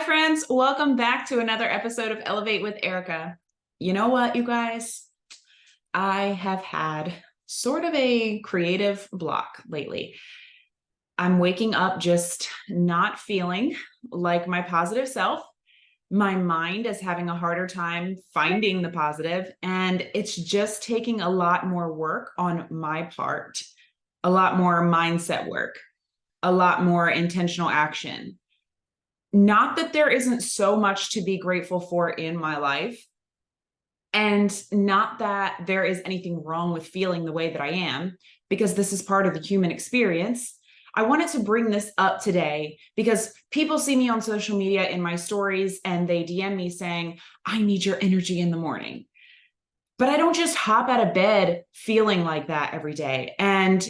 Hi, friends. Welcome back to another episode of Elevate with Erica. You know what, you guys? I have had sort of a creative block lately. I'm waking up just not feeling like my positive self. My mind is having a harder time finding the positive, and it's just taking a lot more work on my part, a lot more mindset work, a lot more intentional action. Not that there isn't so much to be grateful for in my life, and not that there is anything wrong with feeling the way that I am, because this is part of the human experience. I wanted to bring this up today because people see me on social media in my stories and they DM me saying, I need your energy in the morning. But I don't just hop out of bed feeling like that every day. And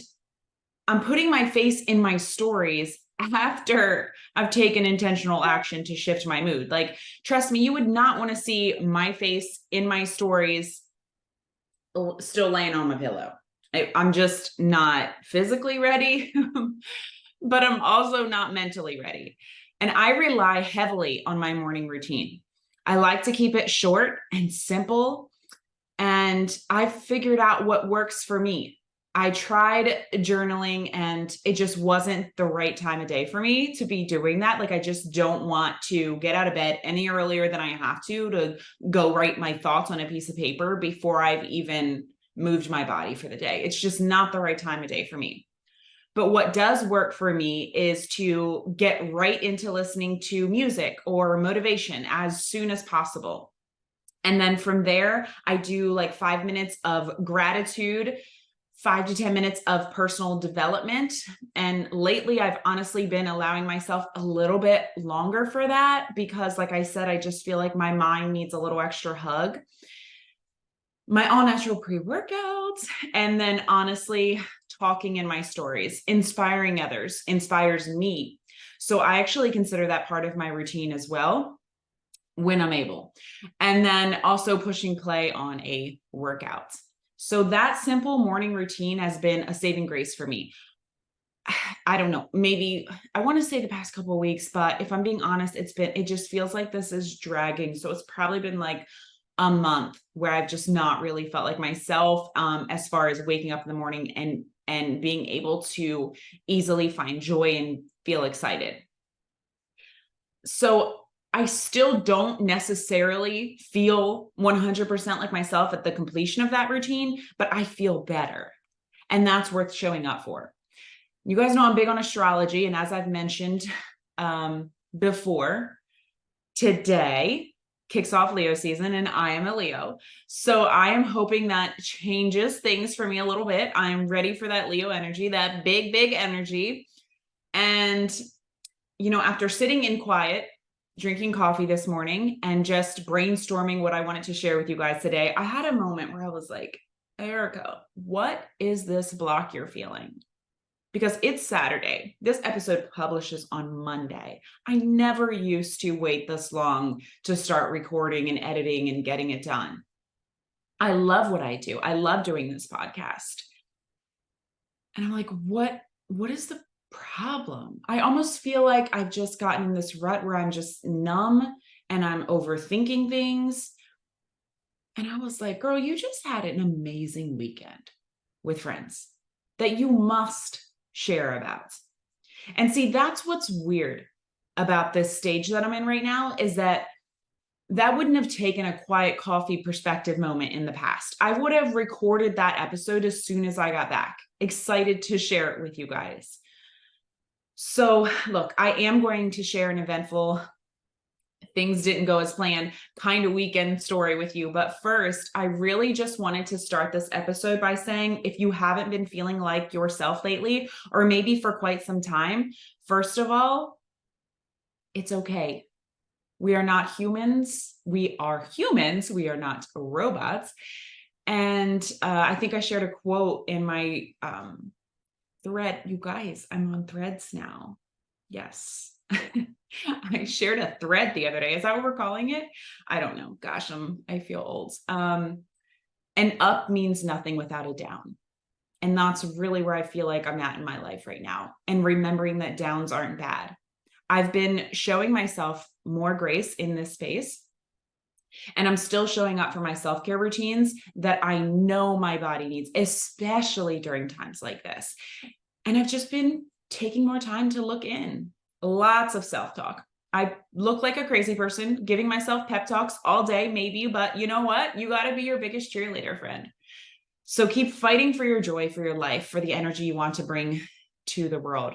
I'm putting my face in my stories after I've taken intentional action to shift my mood. Like, trust me, you would not want to see my face in my stories still laying on my pillow. I'm just not physically ready, but I'm also not mentally ready. And I rely heavily on my morning routine. I like to keep it short and simple. And I've figured out what works for me. I tried journaling and it just wasn't the right time of day for me to be doing that. Like, I just don't want to get out of bed any earlier than I have to go write my thoughts on a piece of paper before I've even moved my body for the day. It's just not the right time of day for me. But what does work for me is to get right into listening to music or motivation as soon as possible. And then from there, I do like 5 minutes of gratitude, 5 to 10 minutes of personal development. And lately, I've honestly been allowing myself a little bit longer for that because, like I said, I just feel like my mind needs a little extra hug. My all natural pre-workouts, and then honestly, talking in my stories, inspiring others, inspires me. So I actually consider that part of my routine as well when I'm able. And then also pushing play on a workout. So that simple morning routine has been a saving grace for me. I don't know, maybe I want to say the past couple of weeks, but if I'm being honest, it just feels like this is dragging. So it's probably been like a month where I've just not really felt like myself, as far as waking up in the morning and being able to easily find joy and feel excited. So I still don't necessarily feel 100% like myself at the completion of that routine, but I feel better. And that's worth showing up for. You guys know I'm big on astrology. And as I've mentioned before, today kicks off Leo season and I am a Leo. So I am hoping that changes things for me a little bit. I'm ready for that Leo energy, that big, big energy. And, after sitting in quiet, drinking coffee this morning and just brainstorming what I wanted to share with you guys today, I had a moment where I was like, Erica, what is this block you're feeling? Because it's Saturday. This episode publishes on Monday. I never used to wait this long to start recording and editing and getting it done. I love what I do. I love doing this podcast. And I'm like, what is the problem? I almost feel like I've just gotten in this rut where I'm just numb and I'm overthinking things. And I was like, girl, you just had an amazing weekend with friends that you must share about. And see, that's what's weird about this stage that I'm in right now, is that wouldn't have taken a quiet coffee perspective moment in the past. I would have recorded that episode as soon as I got back, excited to share it with you guys. So look, I am going to share an eventful, things didn't go as planned kind of weekend story with you. But first, I really just wanted to start this episode by saying, if you haven't been feeling like yourself lately, or maybe for quite some time, first of all, it's okay. We are not humans. We are humans. We are not robots. And I think I shared a quote in my thread. You guys, I'm on Threads now. Yes. I shared a thread the other day. Is that what we're calling it? I don't know. Gosh, I feel old. An up means nothing without a down. And that's really where I feel like I'm at in my life right now. And remembering that downs aren't bad. I've been showing myself more grace in this space. And I'm still showing up for my self-care routines that I know my body needs, especially during times like this. And I've just been taking more time to look in. Lots of self-talk. I look like a crazy person, giving myself pep talks all day, maybe, but you know what? You got to be your biggest cheerleader, friend. So keep fighting for your joy, for your life, for the energy you want to bring to the world.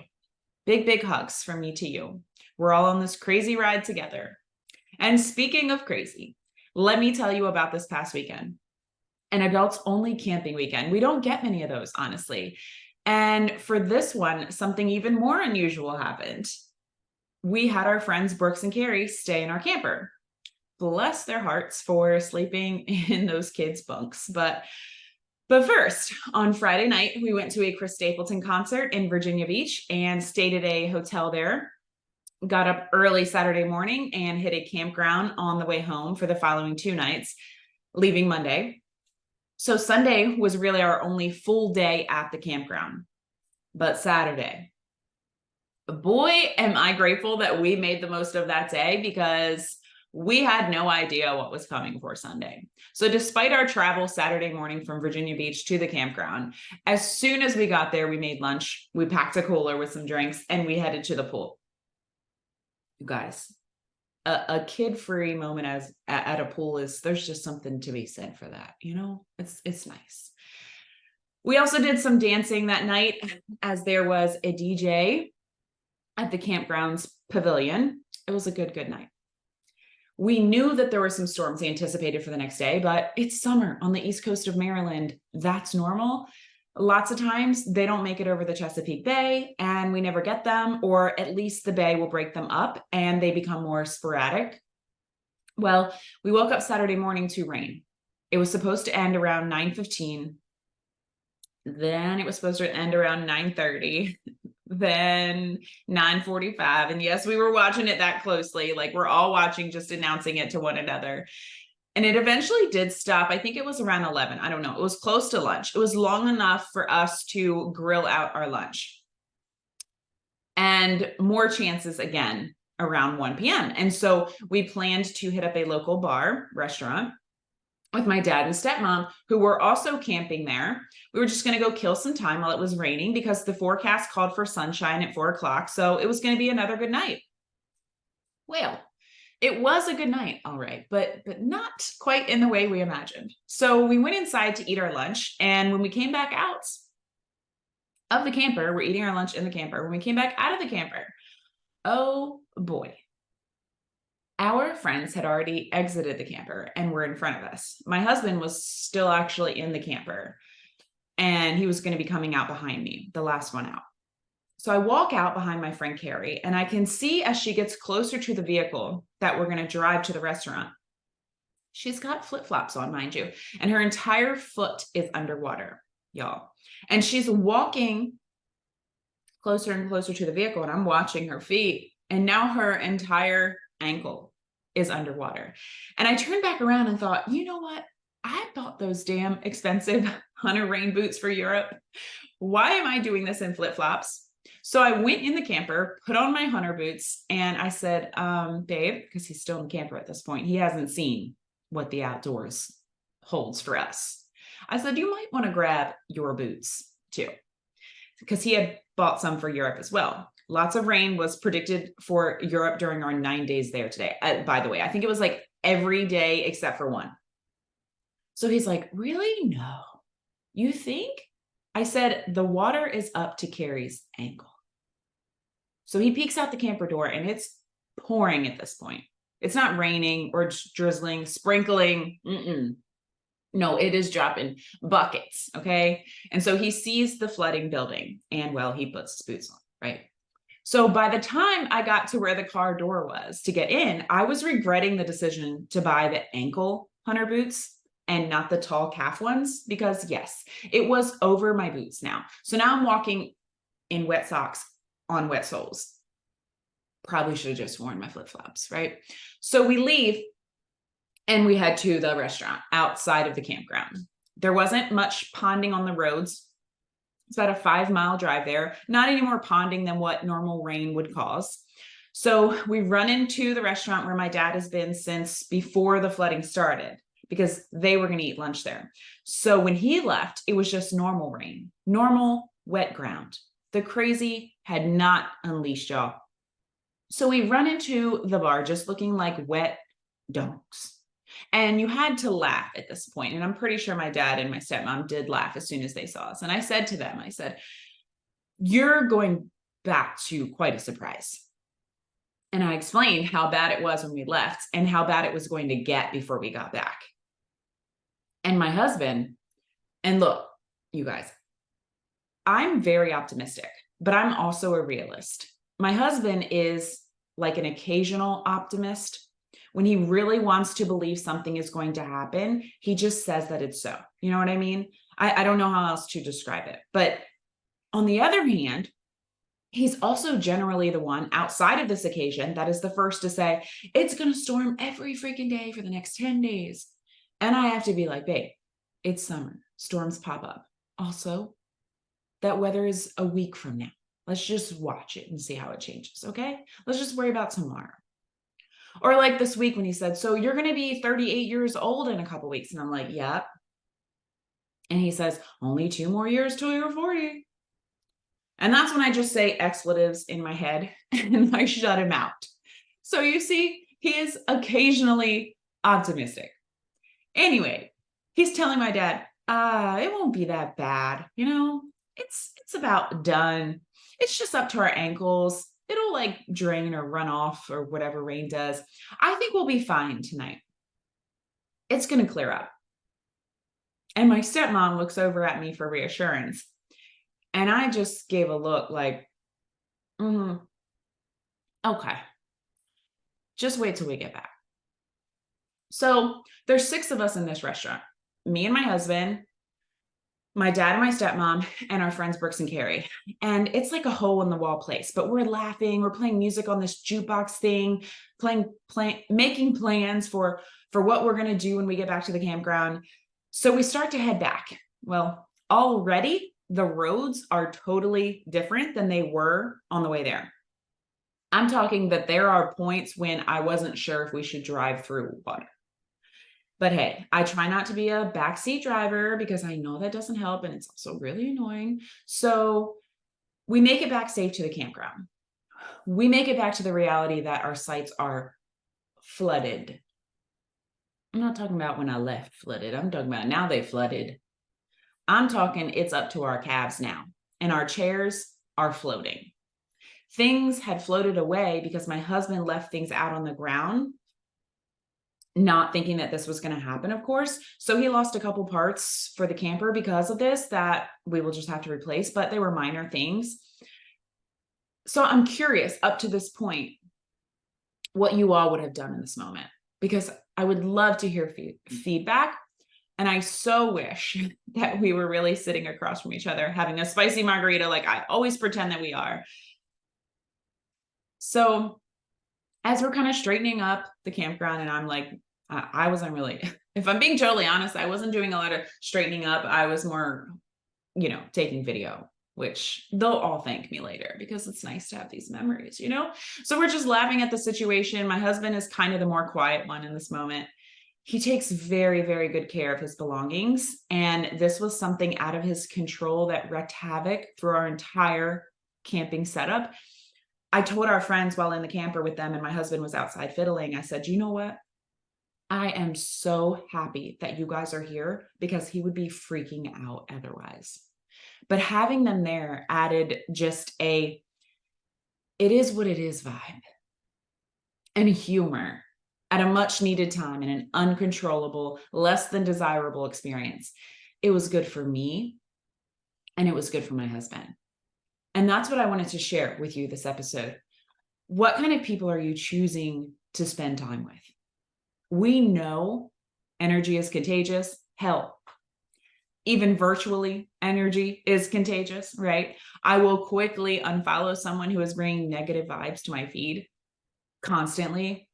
Big, big hugs from me to you. We're all on this crazy ride together. And speaking of crazy, let me tell you about this past weekend, an adults only camping weekend. We don't get many of those, honestly. And for this one, something even more unusual happened. We had our friends Brooks and Carrie stay in our camper. Bless their hearts for sleeping in those kids' bunks. But first, on Friday night, we went to a Chris Stapleton concert in Virginia Beach and stayed at a hotel there. Got up early Saturday morning and hit a campground on the way home for the following 2 nights, leaving Monday. So Sunday was really our only full day at the campground. But Saturday, boy, am I grateful that we made the most of that day, because we had no idea what was coming for Sunday. So despite our travel Saturday morning from Virginia Beach to the campground, as soon as we got there, we made lunch, we packed a cooler with some drinks, and we headed to the pool. You guys, a kid-free moment at a pool there's just something to be said for that. It's nice. We also did some dancing that night, as there was a DJ at the campground's pavilion. It was a good night. We knew that there were some storms anticipated for the next day, but it's summer on the East Coast of Maryland. That's normal. Lots of times they don't make it over the Chesapeake Bay, and we never get them, or at least the bay will break them up and they become more sporadic. Well, we woke up Saturday morning to rain. It was supposed to end around 9:15. Then it was supposed to end around 9:30. Then 9:45. And yes, we were watching it that closely. Like, we're all watching, just announcing it to one another. And it eventually did stop. I think it was around 11. I don't know. It was close to lunch. It was long enough for us to grill out our lunch. And more chances again around 1 p.m. And so we planned to hit up a local restaurant with my dad and stepmom, who were also camping there. We were just going to go kill some time while it was raining, because the forecast called for sunshine at 4 o'clock. So it was going to be another good night. Well, it was a good night, all right, but not quite in the way we imagined. So we went inside to eat our lunch, and when we came back out of the camper, we're eating our lunch in the camper. When we came back out of the camper, oh boy, our friends had already exited the camper and were in front of us. My husband was still actually in the camper, and he was going to be coming out behind me, the last one out. So I walk out behind my friend Carrie, and I can see as she gets closer to the vehicle that we're going to drive to the restaurant, she's got flip-flops on, mind you, and her entire foot is underwater, y'all. And she's walking closer and closer to the vehicle, and I'm watching her feet, and now her entire ankle is underwater. And I turned back around and thought, you know what? I bought those damn expensive hunter rain boots for Europe. Why am I doing this in flip-flops? So I went in the camper, put on my hunter boots, and I said, babe, because he's still in the camper at this point, he hasn't seen what the outdoors holds for us. I said, you might want to grab your boots too, because he had bought some for Europe as well. Lots of rain was predicted for Europe during our 9 days there today. By the way, I think it was like every day except for one. So he's like, really? No. You think? I said, the water is up to Carrie's ankle. So he peeks out the camper door, and it's pouring at this point. It's not raining or drizzling, sprinkling. No, it is dropping buckets. Okay. And so he sees the flooding building, and well, he puts his boots on, right? So by the time I got to where the car door was to get in, I was regretting the decision to buy the ankle hunter boots and not the tall calf ones, because yes, it was over my boots now. So now I'm walking in wet socks on wet soles. Probably should have just worn my flip-flops, right? So we leave and we head to the restaurant outside of the campground. There wasn't much ponding on the roads. It's about a 5-mile drive there. Not any more ponding than what normal rain would cause. So we run into the restaurant where my dad has been since before the flooding started, because they were going to eat lunch there. So when he left, it was just normal rain, normal wet ground. The crazy had not unleashed, y'all. So we run into the bar just looking like wet donks. And you had to laugh at this point. And I'm pretty sure my dad and my stepmom did laugh as soon as they saw us. And I said to them, I said, you're going back to quite a surprise. And I explained how bad it was when we left and how bad it was going to get before we got back. And my husband, and look, you guys, I'm very optimistic, but I'm also a realist. My husband is like an occasional optimist. When he really wants to believe something is going to happen, he just says that it's so. You know what I mean? I don't know how else to describe it. But on the other hand, he's also generally the one outside of this occasion that is the first to say, it's going to storm every freaking day for the next 10 days. And I have to be like, babe, it's summer. Storms pop up. Also, that weather is a week from now. Let's just watch it and see how it changes. Okay. Let's just worry about tomorrow. Or like this week when he said, so you're going to be 38 years old in a couple weeks. And I'm like, yep. And he says, only 2 more years till you're 40. And that's when I just say expletives in my head and I shut him out. So you see, he is occasionally optimistic. Anyway, he's telling my dad, it won't be that bad. You know, it's about done. It's just up to our ankles. It'll like drain or run off or whatever rain does. I think we'll be fine tonight. It's going to clear up. And my stepmom looks over at me for reassurance. And I just gave a look like, okay, just wait till we get back. So there's 6 of us in this restaurant, me and my husband, my dad and my stepmom, and our friends Brooks and Carrie. And it's like a hole in the wall place, but we're laughing, we're playing music on this jukebox thing, making plans for what we're going to do when we get back to the campground. So we start to head back. Well, already the roads are totally different than they were on the way there. I'm talking that there are points when I wasn't sure if we should drive through water. But hey, I try not to be a backseat driver because I know that doesn't help and it's also really annoying. So we make it back safe to the campground. We make it back to the reality that our sites are flooded. I'm not talking about when I left flooded. I'm talking about now they flooded. I'm talking it's up to our calves now, and our chairs are floating. Things had floated away because my husband left things out on the ground, not thinking that this was going to happen, of course. So he lost a couple parts for the camper because of this that we will just have to replace, but they were minor things. So I'm curious up to this point, what you all would have done in this moment, because I would love to hear feedback. And I so wish that we were really sitting across from each other, having a spicy margarita like I always pretend that we are. So as we're kind of straightening up the campground, and I'm like, I wasn't really, if I'm being totally honest, I wasn't doing a lot of straightening up. I was more, taking video, which they'll all thank me later because it's nice to have these memories, So we're just laughing at the situation. My husband is kind of the more quiet one in this moment. He takes very, very good care of his belongings. And this was something out of his control that wreaked havoc through our entire camping setup. I told our friends while in the camper with them and my husband was outside fiddling, I said, you know what? I am so happy that you guys are here because he would be freaking out otherwise. But having them there added just it is what it is vibe and humor at a much needed time in an uncontrollable, less than desirable experience. It was good for me and it was good for my husband. And that's what I wanted to share with you this episode. What kind of people are you choosing to spend time with? We know energy is contagious. Hell, even virtually, energy is contagious, right? I will quickly unfollow someone who is bringing negative vibes to my feed constantly.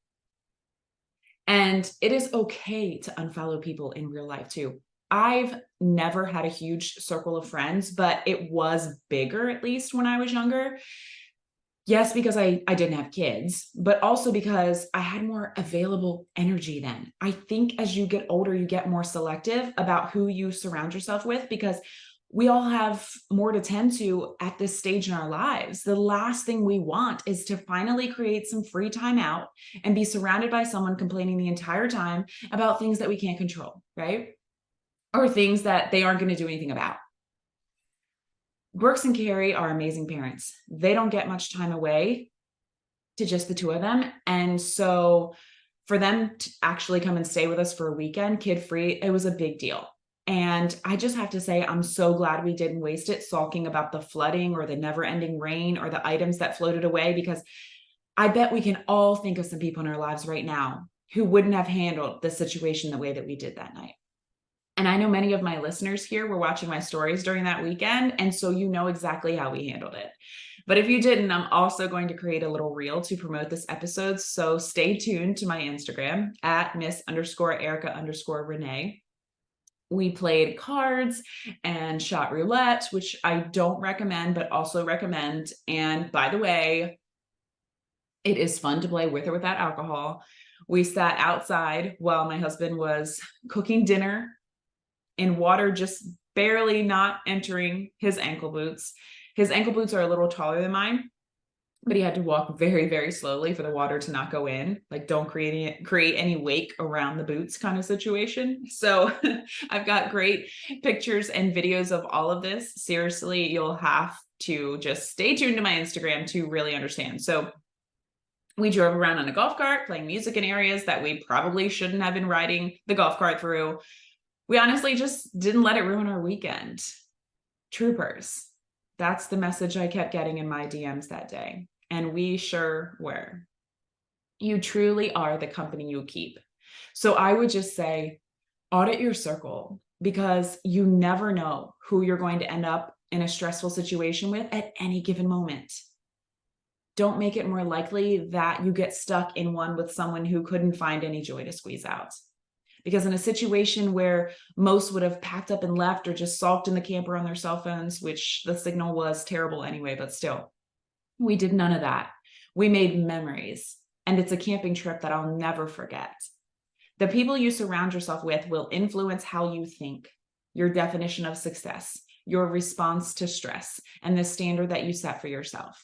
And it is okay to unfollow people in real life too. I've never had a huge circle of friends, but it was bigger, at least when I was younger. Yes, because I didn't have kids, but also because I had more available energy then. I think as you get older, you get more selective about who you surround yourself with because we all have more to tend to at this stage in our lives. The last thing we want is to finally create some free time out and be surrounded by someone complaining the entire time about things that we can't control, right? Or things that they aren't going to do anything about. Brooks and Carrie are amazing parents. They don't get much time away to just the two of them. And so for them to actually come and stay with us for a weekend, kid free, it was a big deal. And I just have to say, I'm so glad we didn't waste it sulking about the flooding or the never ending rain or the items that floated away, because I bet we can all think of some people in our lives right now who wouldn't have handled the situation the way that we did that night. And I know many of my listeners here were watching my stories during that weekend. And so you know exactly how we handled it. But if you didn't, I'm also going to create a little reel to promote this episode. So stay tuned to my Instagram at Miss_Erica_Renee. We played cards and shot roulette, which I don't recommend, but also recommend. And by the way, it is fun to play with or without alcohol. We sat outside while my husband was cooking dinner in water just barely not entering his ankle boots. His ankle boots are a little taller than mine, but he had to walk very, very slowly for the water to not go in. Like, don't create any wake around the boots kind of situation. So I've got great pictures and videos of all of this. Seriously, you'll have to just stay tuned to my Instagram to really understand. So we drove around on a golf cart playing music in areas that we probably shouldn't have been riding the golf cart through. We honestly just didn't let it ruin our weekend. Troopers. That's the message I kept getting in my DMs that day. And we sure were. You truly are the company you keep. So I would just say, audit your circle, because you never know who you're going to end up in a stressful situation with at any given moment. Don't make it more likely that you get stuck in one with someone who couldn't find any joy to squeeze out. Because in a situation where most would have packed up and left or just sulked in the camper on their cell phones, which the signal was terrible anyway, but still, we did none of that. We made memories, and it's a camping trip that I'll never forget. The people you surround yourself with will influence how you think, your definition of success, your response to stress, and the standard that you set for yourself.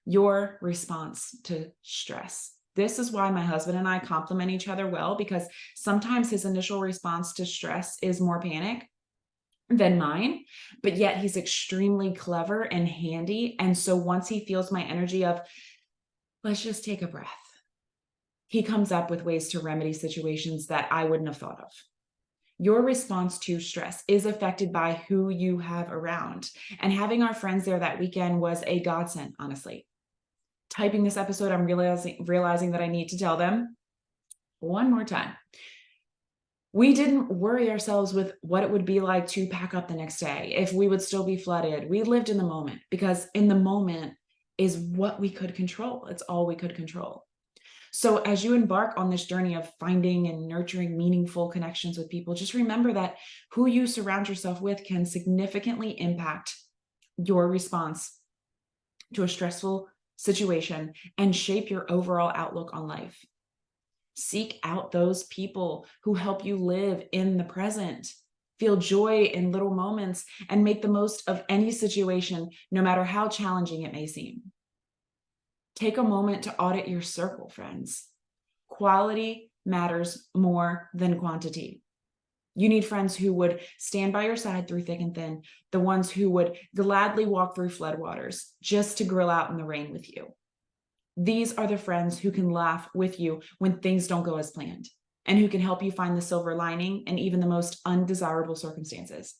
Your response to stress. This is why my husband and I complement each other well, because sometimes his initial response to stress is more panic than mine, but yet he's extremely clever and handy. And so once he feels my energy of, let's just take a breath, he comes up with ways to remedy situations that I wouldn't have thought of. Your response to stress is affected by who you have around. And having our friends there that weekend was a godsend, honestly. Typing this episode, I'm realizing that I need to tell them one more time. We didn't worry ourselves with what it would be like to pack up the next day, if we would still be flooded. We lived in the moment, because in the moment is what we could control. It's all we could control. So as you embark on this journey of finding and nurturing meaningful connections with people, just remember that who you surround yourself with can significantly impact your response to a stressful situation and shape your overall outlook on life. Seek out those people who help you live in the present, feel joy in little moments, and make the most of any situation, no matter how challenging it may seem. Take a moment to audit your circle, friends. Quality matters more than quantity. You need friends who would stand by your side through thick and thin, the ones who would gladly walk through floodwaters just to grill out in the rain with you. These are the friends who can laugh with you when things don't go as planned, and who can help you find the silver lining in even the most undesirable circumstances.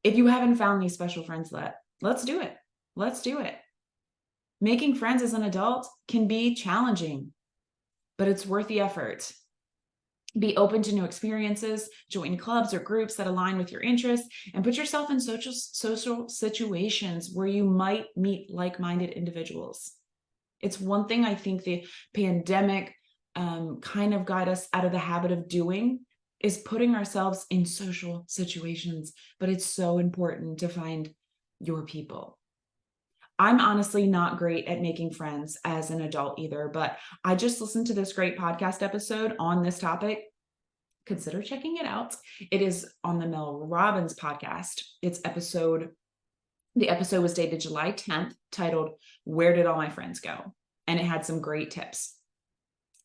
If you haven't found these special friends yet, let's do it. Let's do it. Making friends as an adult can be challenging, but it's worth the effort. Be open to new experiences, join clubs or groups that align with your interests, and put yourself in social situations where you might meet like-minded individuals. It's one thing I think the pandemic kind of got us out of the habit of doing, is putting ourselves in social situations, but it's so important to find your people. I'm honestly not great at making friends as an adult either, but I just listened to this great podcast episode on this topic. Consider checking it out. It is on the Mel Robbins podcast. The episode was dated July 10th, titled Where Did All My Friends Go? And it had some great tips.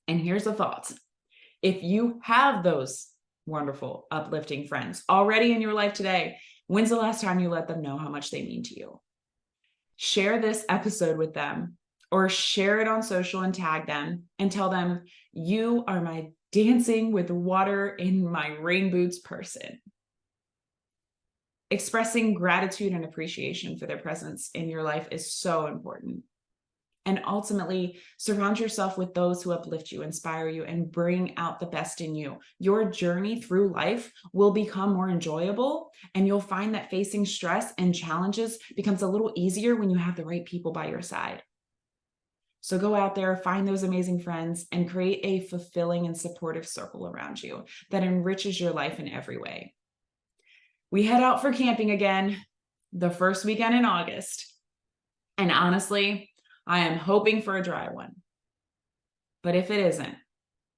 And here's the thoughts. If you have those wonderful, uplifting friends already in your life today, when's the last time you let them know how much they mean to you? Share this episode with them or share it on social and tag them and tell them, you are my dancing with water in my rain boots person. Expressing gratitude and appreciation for their presence in your life is so important. And ultimately, surround yourself with those who uplift you, inspire you, and bring out the best in you. Your journey through life will become more enjoyable, and you'll find that facing stress and challenges becomes a little easier when you have the right people by your side. So go out there, find those amazing friends, and create a fulfilling and supportive circle around you that enriches your life in every way. We head out for camping again the first weekend in August. And honestly, I am hoping for a dry one. But if it isn't,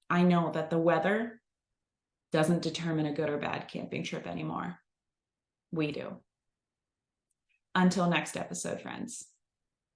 I know that the weather doesn't determine a good or bad camping trip anymore. We do. Until next episode, friends.